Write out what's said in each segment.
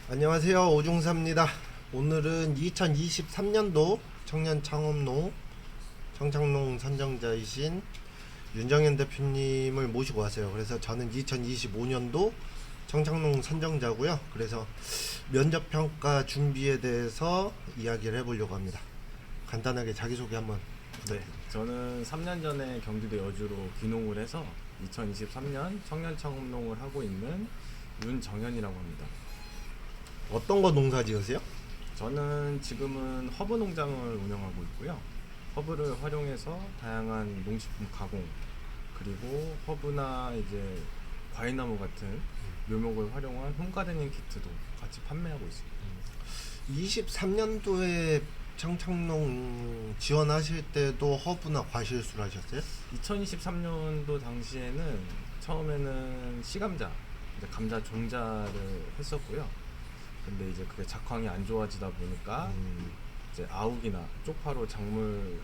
안녕하세요. 오중사입니다. 오늘은 2023년도 청년창업농 청창농 선정자이신 윤정현 대표님을 모시고 왔어요. 그래서 저는 2025년도 청창농 선정자고요. 그래서 면접평가 준비에 대해서 이야기를 해보려고 합니다. 간단하게 자기소개 한번 네, 저는 3년 전에 경기도 여주로 귀농을 해서 2023년 청년창업농을 하고 있는 윤정현이라고 합니다. 어떤 거 농사 지으세요? 저는 지금은 허브 농장을 운영하고 있고요. 허브를 활용해서 다양한 농식품 가공, 그리고 허브나 이제 과일나무 같은 묘목을 활용한 홈가드닝 키트도 같이 판매하고 있습니다. 23년도에 청창농 지원하실 때도 허브나 과실술 하셨어요? 2023년도 당시에는 처음에는 시감자, 이제 감자 종자를 했었고요. 근데 이제 그게 작황이 안 좋아지다 보니까 이제 아욱이나 쪽파로 작물을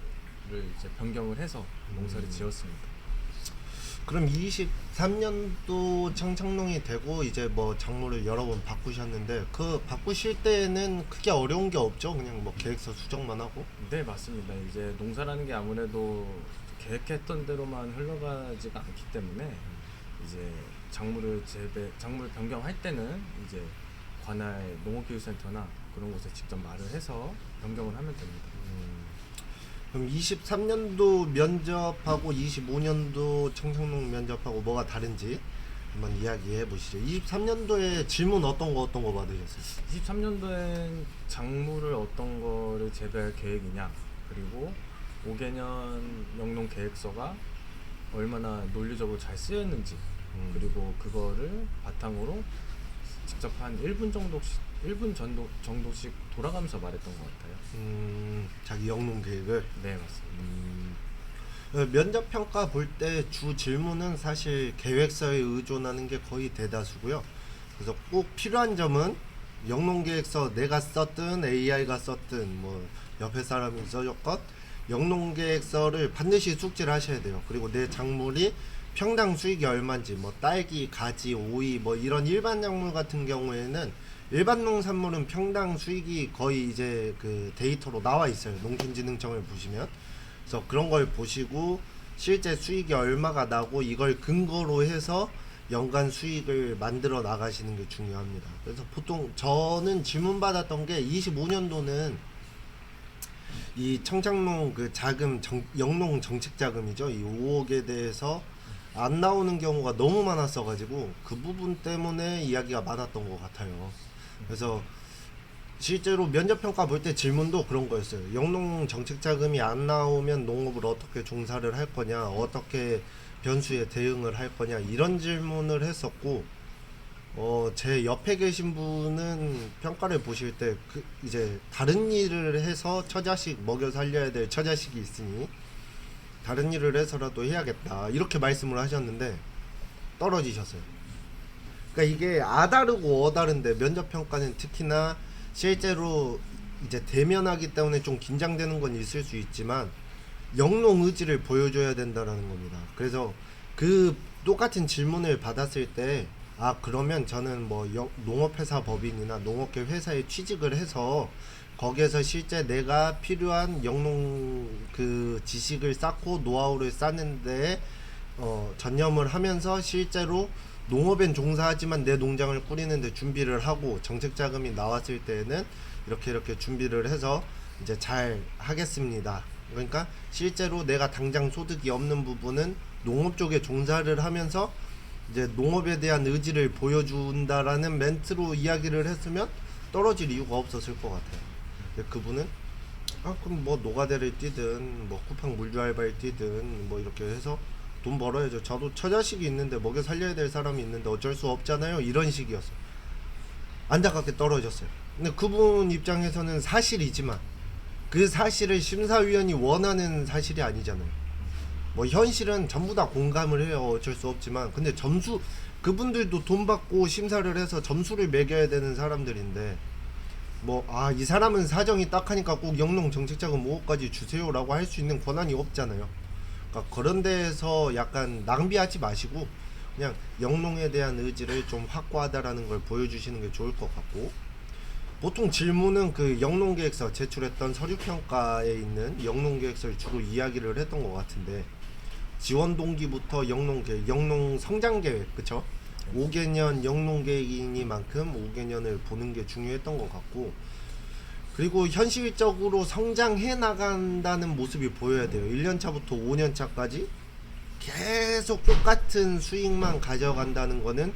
이제 변경을 해서 농사를 지었습니다. 그럼 23년도 청창농이 되고 이제 뭐 작물을 여러 번 바꾸셨는데 그 바꾸실 때는 크게 어려운 게 없죠? 그냥 뭐 계획서 수정만 하고. 네, 맞습니다. 이제 농사라는 게 아무래도 계획했던 대로만 흘러가지가 않기 때문에 이제 작물 변경할 때는 이제 관할 농업기술센터나 그런 곳에 직접 말을 해서 변경을 하면 됩니다. 그럼 23년도 면접하고 25년도 청창농 면접하고 뭐가 다른지 한번 이야기해 보시죠. 23년도에 질문 어떤 거 받으셨어요? 23년도엔 작물을 어떤 거를 재배할 계획이냐, 그리고 5개년 영농 계획서가 얼마나 논리적으로 잘 쓰였는지, 그리고 그거를 바탕으로 직접 한 1분 정도씩 돌아가면서 말했던 것 같아요. 자기 영농 계획을. 네, 맞습니다. 면접 평가 볼 때 주 질문은 사실 계획서에 의존하는 게 거의 대다수고요. 그래서 꼭 필요한 점은 영농 계획서 내가 썼든 AI가 썼든 뭐 옆에 사람이 써줬건 영농 계획서를 반드시 숙지를 하셔야 돼요. 그리고 내 작물이 평당 수익이 얼마인지, 뭐 딸기, 가지, 오이 뭐 이런 일반 작물 같은 경우에는 일반 농산물은 평당 수익이 거의 이제 그 데이터로 나와 있어요. 농촌진흥청을 보시면. 그래서 그런 걸 보시고 실제 수익이 얼마가 나고 이걸 근거로 해서 연간 수익을 만들어 나가시는 게 중요합니다. 그래서 보통 저는 질문 받았던 게 25년도는 이 청창농 그 자금 영농 정책 자금이죠. 이 5억에 대해서 안 나오는 경우가 너무 많았어 가지고 그 부분 때문에 이야기가 많았던 것 같아요. 그래서 실제로 면접평가 볼 때 질문도 그런 거였어요. 영농 정책 자금이 안 나오면 농업을 어떻게 종사를 할 거냐, 어떻게 변수에 대응을 할 거냐, 이런 질문을 했었고, 제 옆에 계신 분은 평가를 보실 때 이제 다른 일을 해서 처자식 먹여 살려야 될 처자식이 있으니 다른 일을 해서라도 해야겠다 이렇게 말씀을 하셨는데 떨어지셨어요. 그러니까 이게 아다르고 어다른데 면접평가는 특히나 실제로 이제 대면하기 때문에 좀 긴장되는 건 있을 수 있지만 영농 의지를 보여줘야 된다라는 겁니다. 그래서 그 똑같은 질문을 받았을 때 그러면 저는 뭐 농업회사 법인이나 농업계 회사에 취직을 해서 거기에서 실제 내가 필요한 영농 그 지식을 쌓고 노하우를 쌓는데 전념을 하면서 실제로 농업엔 종사하지만 내 농장을 꾸리는데 준비를 하고 정책 자금이 나왔을 때는 이렇게 준비를 해서 이제 잘 하겠습니다. 그러니까 실제로 내가 당장 소득이 없는 부분은 농업 쪽에 종사를 하면서 이제 농업에 대한 의지를 보여준다라는 멘트로 이야기를 했으면 떨어질 이유가 없었을 것 같아요. 근데 그분은 그럼 뭐 노가다를 뛰든 뭐 쿠팡 물류 알바를 뛰든 뭐 이렇게 해서 돈 벌어야죠. 저도 처자식이 있는데 먹여 살려야 될 사람이 있는데 어쩔 수 없잖아요. 이런 식이었어요. 안타깝게 떨어졌어요. 근데 그분 입장에서는 사실이지만 그 사실을 심사위원이 원하는 사실이 아니잖아요. 뭐 현실은 전부 다 공감을 해요. 어쩔 수 없지만 근데 그분들도 돈 받고 심사를 해서 점수를 매겨야 되는 사람들인데 뭐 이 사람은 사정이 딱하니까 꼭 영농 정책자금 5억까지 주세요라고 할 수 있는 권한이 없잖아요. 그러니까 그런 데에서 약간 낭비하지 마시고 그냥 영농에 대한 의지를 좀 확고하다라는 걸 보여주시는 게 좋을 것 같고, 보통 질문은 그 영농계획서 제출했던 서류평가에 있는 영농계획서를 주로 이야기를 했던 것 같은데, 지원 동기부터 영농계획, 영농 성장계획, 그쵸? 5개년 영농계획이니만큼 5개년을 보는 게 중요했던 것 같고, 그리고 현실적으로 성장해 나간다는 모습이 보여야 돼요. 1년차부터 5년차까지 계속 똑같은 수익만 가져간다는 거는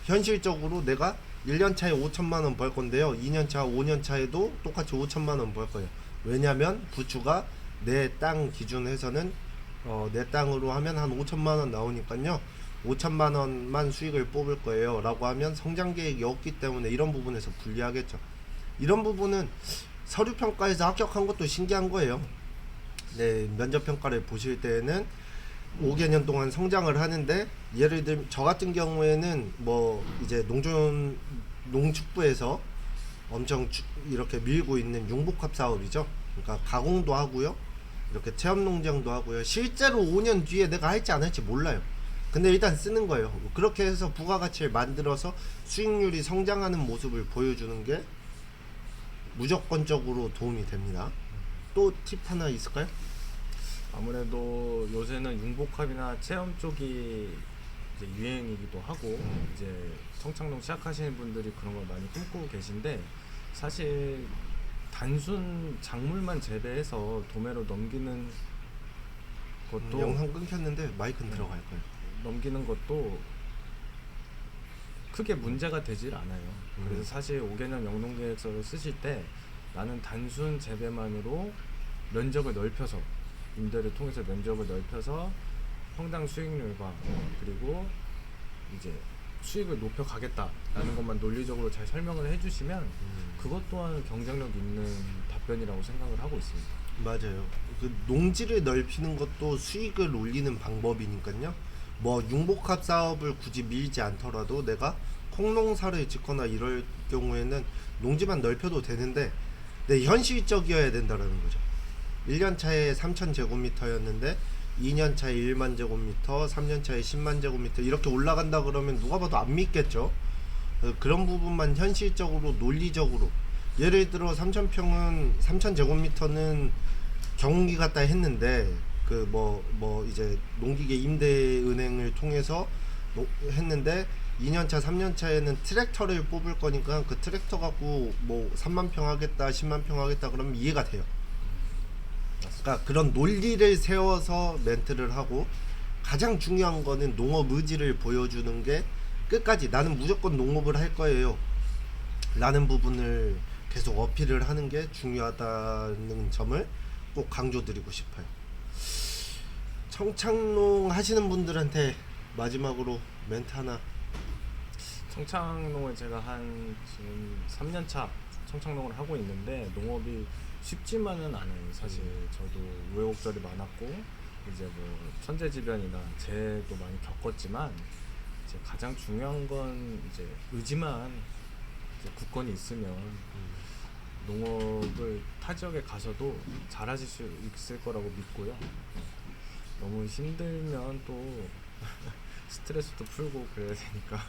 현실적으로 내가 1년차에 5천만원 벌 건데요, 2년차 5년차에도 똑같이 5천만원 벌 거예요. 왜냐면 부추가 내 땅 기준에서는 내 땅으로 하면 한 5천만원 나오니까요, 5천만원만 수익을 뽑을 거예요 라고 하면 성장 계획이 없기 때문에 이런 부분에서 불리하겠죠. 이런 부분은 서류평가에서 합격한 것도 신기한 거예요. 네, 면접평가를 보실 때는 5개년 동안 성장을 하는데, 예를 들면 저 같은 경우에는 뭐 이제 농축부에서 엄청 이렇게 밀고 있는 융복합 사업이죠. 그러니까 가공도 하고요, 이렇게 체험 농장도 하고요. 실제로 5년 뒤에 내가 할지 안 할지 몰라요. 근데 일단 쓰는 거예요. 그렇게 해서 부가가치를 만들어서 수익률이 성장하는 모습을 보여주는 게 무조건적으로 도움이 됩니다. 또 팁 하나 있을까요? 아무래도 요새는 융복합이나 체험 쪽이 이제 유행이기도 하고, 이제 청창농 시작하시는 분들이 그런 걸 많이 꿈꾸고 계신데, 사실 단순 작물만 재배해서 도매로 넘기는 것도 영상 끊겼는데 마이크는 들어갈 거예요. 넘기는 것도 크게 문제가 되질 않아요. 그래서 사실 5개년 영농계획서를 쓰실 때 나는 단순 재배만으로 면적을 넓혀서, 임대를 통해서 면적을 넓혀서 평당 수익률과 그리고 이제 수익을 높여 가겠다라는 것만 논리적으로 잘 설명을 해주시면 그것 또한 경쟁력 있는 답변이라고 생각을 하고 있습니다. 맞아요. 그 농지를 넓히는 것도 수익을 올리는 방법이니까요. 뭐 융복합 사업을 굳이 밀지 않더라도 내가 콩농사를 짓거나 이럴 경우에는 농지만 넓혀도 되는데, 네, 현실적이어야 된다는 거죠. 1년차에 3,000제곱미터였는데 2년차에 1만 제곱미터, 3년차에 10만 제곱미터 이렇게 올라간다 그러면 누가 봐도 안 믿겠죠. 그런 부분만 현실적으로 논리적으로, 예를 들어 3,000평은 3,000제곱미터는 경운기 갖다 했는데 그 뭐 이제 농기계 임대은행을 통해서 했는데 2년차 3년차에는 트랙터를 뽑을 거니까 그 트랙터 갖고 뭐 3만 평 하겠다 10만 평 하겠다 그러면 이해가 돼요. 그러니까 그런 논리를 세워서 멘트를 하고, 가장 중요한 거는 농업 의지를 보여주는 게 끝까지 나는 무조건 농업을 할 거예요 라는 부분을 계속 어필을 하는 게 중요하다는 점을 꼭 강조드리고 싶어요. 청창농 하시는 분들한테 마지막으로 멘트 하나. 청창농을 제가 한 지금 3년차 청창농을 하고 있는데, 농업이 쉽지만은 않아요. 사실 저도 우여곡절이 많았고 이제 뭐 천재지변이나 재해도 많이 겪었지만, 이제 가장 중요한 건 이제 의지만, 이제 굳건히 있으면 농업을 타 지역에 가서도 잘하실 수 있을 거라고 믿고요. 너무 힘들면 또 스트레스도 풀고 그래야 되니까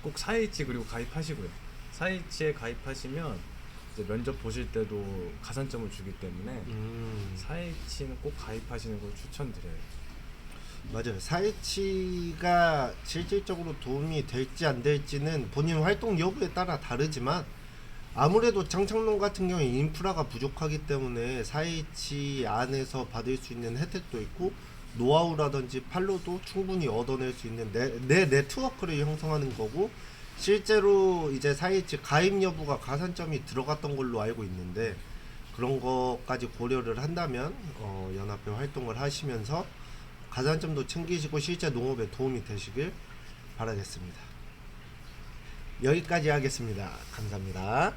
꼭 사이치 그리고 가입하시고요. 사이치에 가입하시면 이제 면접 보실 때도 가산점을 주기 때문에 사이치는 꼭 가입하시는 걸 추천드려요. 맞아요. 사이치가 실질적으로 도움이 될지 안 될지는 본인 활동 여부에 따라 다르지만, 아무래도 청창농 같은 경우에 인프라가 부족하기 때문에 사이치 안에서 받을 수 있는 혜택도 있고 노하우라든지 팔로도 충분히 얻어낼 수 있는 내 네트워크를 형성하는 거고, 실제로 이제 사이치 가입 여부가 가산점이 들어갔던 걸로 알고 있는데, 그런 것까지 고려를 한다면 연합회 활동을 하시면서 가산점도 챙기시고 실제 농업에 도움이 되시길 바라겠습니다. 여기까지 하겠습니다. 감사합니다.